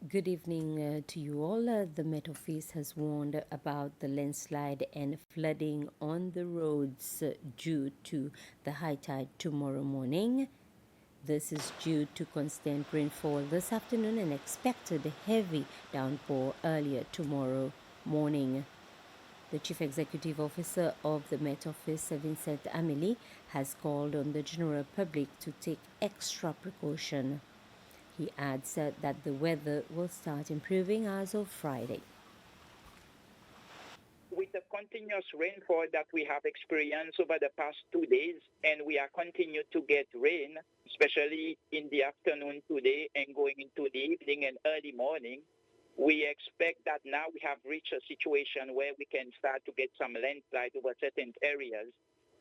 Good evening to you all. The Met Office has warned about the landslide and flooding on the roads due to the high tide tomorrow morning. This is due to constant rainfall this afternoon and expected heavy downpour earlier tomorrow morning. The Chief Executive Officer of the Met Office, Vincent Amélie, has called on the general public to take extra precaution. He adds that the weather will start improving as of Friday. With the continuous rainfall that we have experienced over the past 2 days, and we are continuing to get rain, especially in the afternoon today and going into the evening and early morning, we expect that now we have reached a situation where we can start to get some landslide over certain areas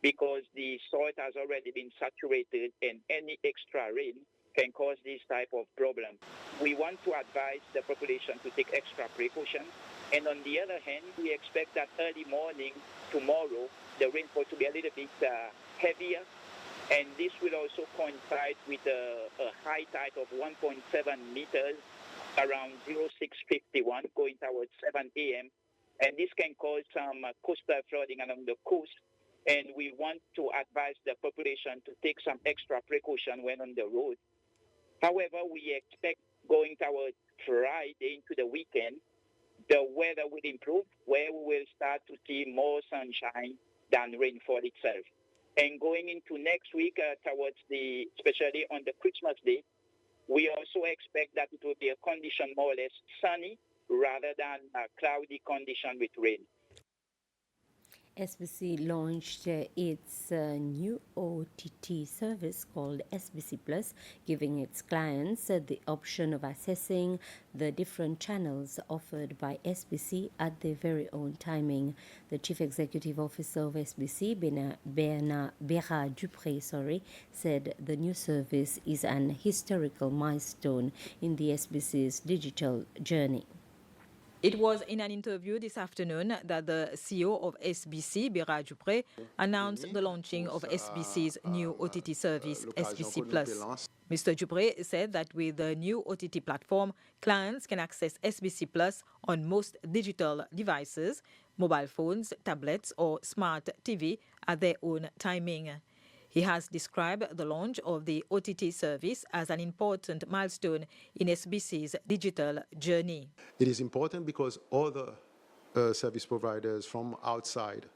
because the soil has already been saturated and any extra rain can cause this type of problem. We want to advise the population to take extra precaution. And on the other hand, we expect that early morning tomorrow, the rainfall to be a little bit heavier. And this will also coincide with a high tide of 1.7 meters around 0651 going towards 7 a.m. And this can cause some coastal flooding along the coast. And we want to advise the population to take some extra precaution when on the road. However, we expect going towards Friday into the weekend, the weather will improve where we will start to see more sunshine than rainfall itself. And going into next week especially on the Christmas Day, we also expect that it will be a condition more or less sunny rather than a cloudy condition with rain. SBC launched its new OTT service called SBC Plus, giving its clients the option of accessing the different channels offered by SBC at their very own timing. The Chief Executive Officer of SBC, Bernard Dupré, said the new service is an historical milestone in the SBC's digital journey. It was in an interview this afternoon that the CEO of SBC, Bernard Dupré, announced the launching of SBC's new OTT service, SBC Plus. Mr. Dupré said that with the new OTT platform, clients can access SBC Plus on most digital devices, mobile phones, tablets, or smart TV at their own timing. He has described the launch of the OTT service as an important milestone in SBC's digital journey. It is important because other service providers from outside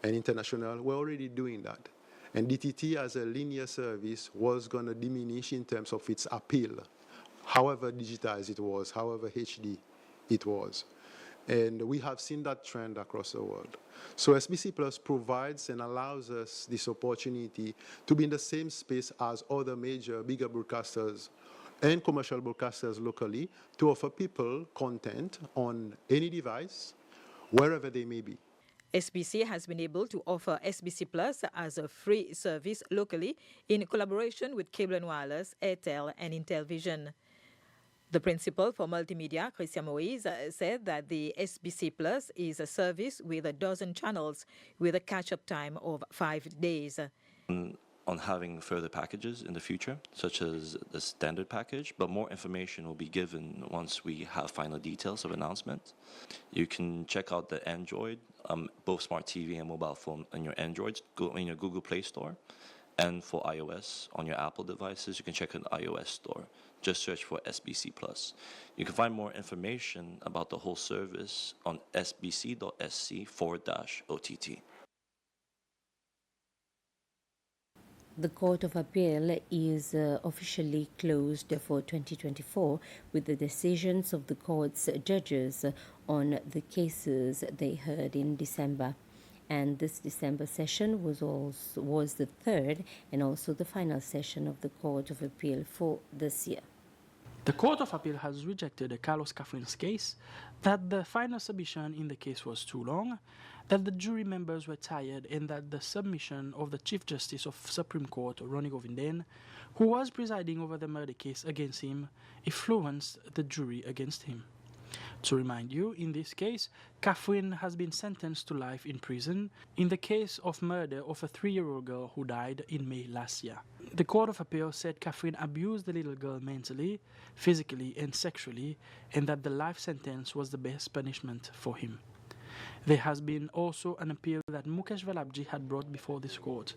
and international were already doing that. And DTT as a linear service was going to diminish in terms of its appeal, however digitized it was, however HD it was. And we have seen that trend across the world. So SBC Plus provides and allows us this opportunity to be in the same space as other major, bigger broadcasters and commercial broadcasters locally to offer people content on any device, wherever they may be. SBC has been able to offer SBC Plus as a free service locally in collaboration with Cable & Wireless, Airtel, and Intelvision. The principal for multimedia, Christian Moise, said that the SBC Plus is a service with a dozen channels with a catch-up time of 5 days. On having further packages in the future, such as the standard package, but more information will be given once we have final details of announcement. You can check out the Android, both smart TV and mobile phone on your Androids, go in your Google Play Store. And for iOS, on your Apple devices, you can check an iOS store. Just search for SBC Plus. You can find more information about the whole service on sbc.sc/OTT. The Court of Appeal is officially closed for 2024 with the decisions of the court's judges on the cases they heard in December. And this December session was the third and also the final session of the Court of Appeal for this year. The Court of Appeal has rejected Carlos Caffrin's case, that the final submission in the case was too long, that the jury members were tired, and that the submission of the Chief Justice of Supreme Court, Ronnie Govinden, who was presiding over the murder case against him, influenced the jury against him. To remind you, in this case, Catherine has been sentenced to life in prison in the case of murder of a 3-year-old girl who died in May last year. The Court of Appeal said Catherine abused the little girl mentally, physically and sexually, and that the life sentence was the best punishment for him. There has been also an appeal that Mukesh Valabji had brought before this court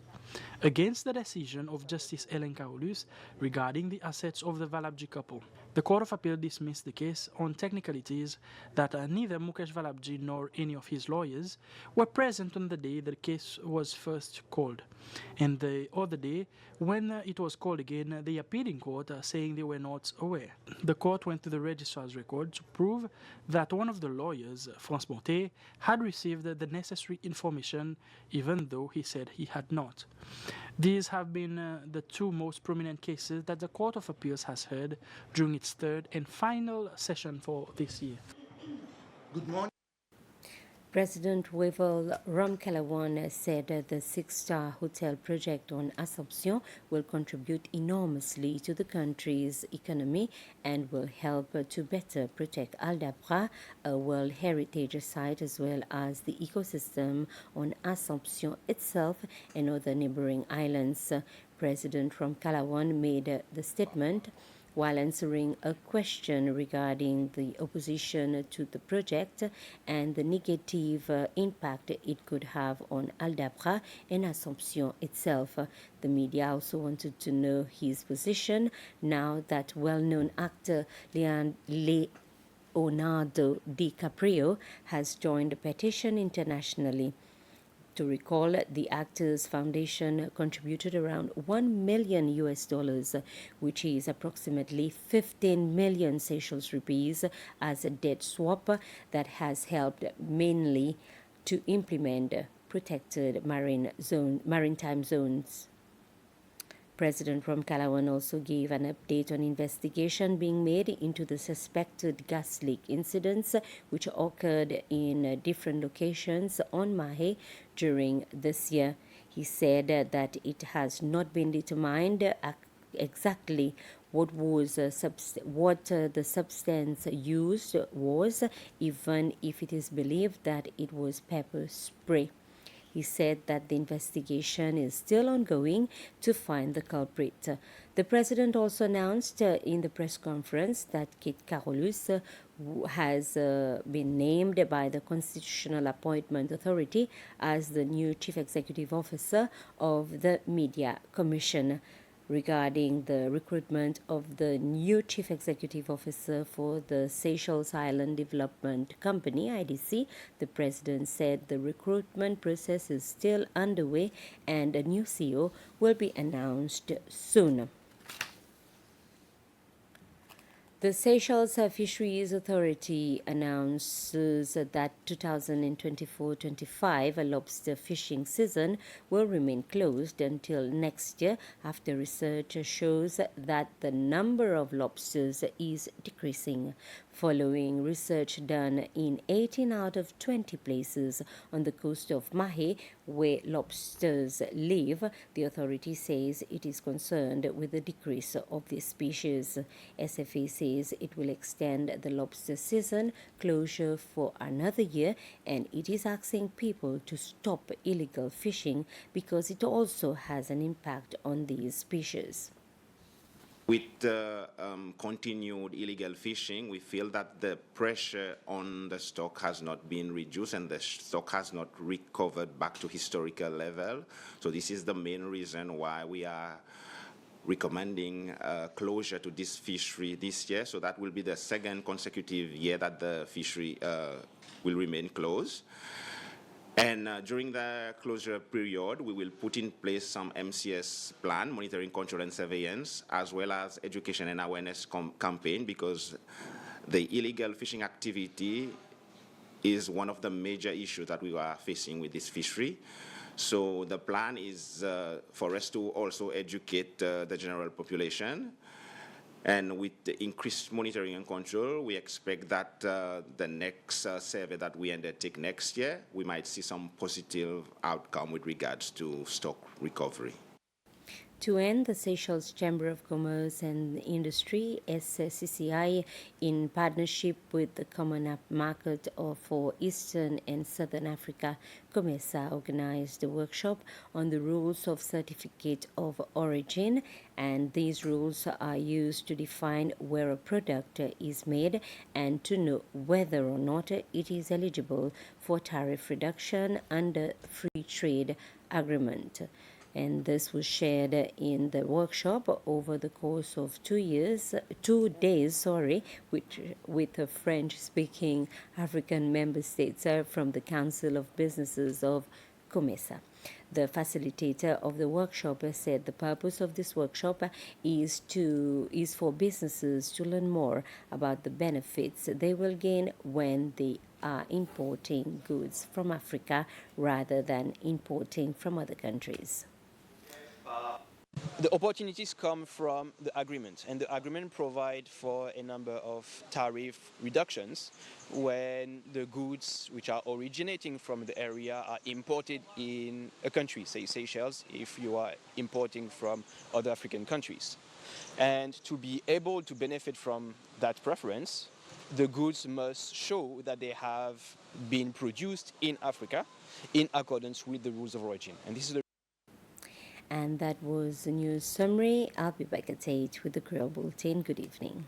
against the decision of Justice Ellen Carolus regarding the assets of the Valabji couple. The Court of Appeal dismissed the case on technicalities that neither Mukesh Valabji nor any of his lawyers were present on the day the case was first called. And the other day, when it was called again, they appeared in court saying they were not aware. The court went to the registrar's record to prove that one of the lawyers, Franz Montet, had received the necessary information even though he said he had not. These have been the two most prominent cases that the Court of Appeals has heard during its third and final session for this year. Good morning. President Wavel Ramkalawan said the 6-star hotel project on Assumption will contribute enormously to the country's economy and will help to better protect Aldabra, a World Heritage Site, as well as the ecosystem on Assumption itself and other neighboring islands. President Ramkalawan made the statement while answering a question regarding the opposition to the project and the negative impact it could have on Aldabra and Assumption itself. The media also wanted to know his position now that well-known actor Leonardo DiCaprio has joined the petition internationally. To recall, the Actors Foundation contributed around $1 million, which is approximately 15 million Seychelles rupees, as a debt swap that has helped mainly to implement protected maritime zones. President Ramkalawan also gave an update on investigation being made into the suspected gas leak incidents which occurred in different locations on Mahe during this year. He said that it has not been determined exactly what the substance used was, even if it is believed that it was pepper spray. He said that the investigation is still ongoing to find the culprit. The president also announced in the press conference that Kate Carolus has been named by the Constitutional Appointment Authority as the new Chief Executive Officer of the Media Commission. Regarding the recruitment of the new Chief Executive Officer for the Seychelles Island Development Company, IDC, the President said the recruitment process is still underway and a new CEO will be announced soon. The Seychelles Fisheries Authority announces that 2024-25 lobster fishing season will remain closed until next year after research shows that the number of lobsters is decreasing. Following research done in 18 out of 20 places on the coast of Mahe where lobsters live, the authority says it is concerned with the decrease of this species. SFA says it will extend the lobster season closure for another year, and it is asking people to stop illegal fishing because it also has an impact on these species. With continued illegal fishing, we feel that the pressure on the stock has not been reduced and the stock has not recovered back to historical level. So this is the main reason why we are recommending closure to this fishery this year. So that will be the second consecutive year that the fishery will remain closed. And during the closure period, we will put in place some MCS plan, monitoring, control, and surveillance, as well as education and awareness campaign, because the illegal fishing activity is one of the major issues that we are facing with this fishery. So the plan is for us to also educate the general population. And with the increased monitoring and control, we expect that the next survey that we undertake next year, we might see some positive outcome with regards to stock recovery. To end, the Seychelles Chamber of Commerce and Industry, SCCI, in partnership with the Common Market for Eastern and Southern Africa, COMESA, organized a workshop on the rules of certificate of origin, and these rules are used to define where a product is made and to know whether or not it is eligible for tariff reduction under free trade agreement. And this was shared in the workshop over the course of 2 days, with French-speaking African member states from the Council of Businesses of COMESA. The facilitator of the workshop said the purpose of this workshop is for businesses to learn more about the benefits they will gain when they are importing goods from Africa rather than importing from other countries. The opportunities come from the agreement, and the agreement provides for a number of tariff reductions when the goods which are originating from the area are imported in a country, say Seychelles, if you are importing from other African countries. And to be able to benefit from that preference, the goods must show that they have been produced in Africa in accordance with the rules of origin. And this is the And that was the news summary. I'll be back at 8 with the Creole Bulletin. Good evening.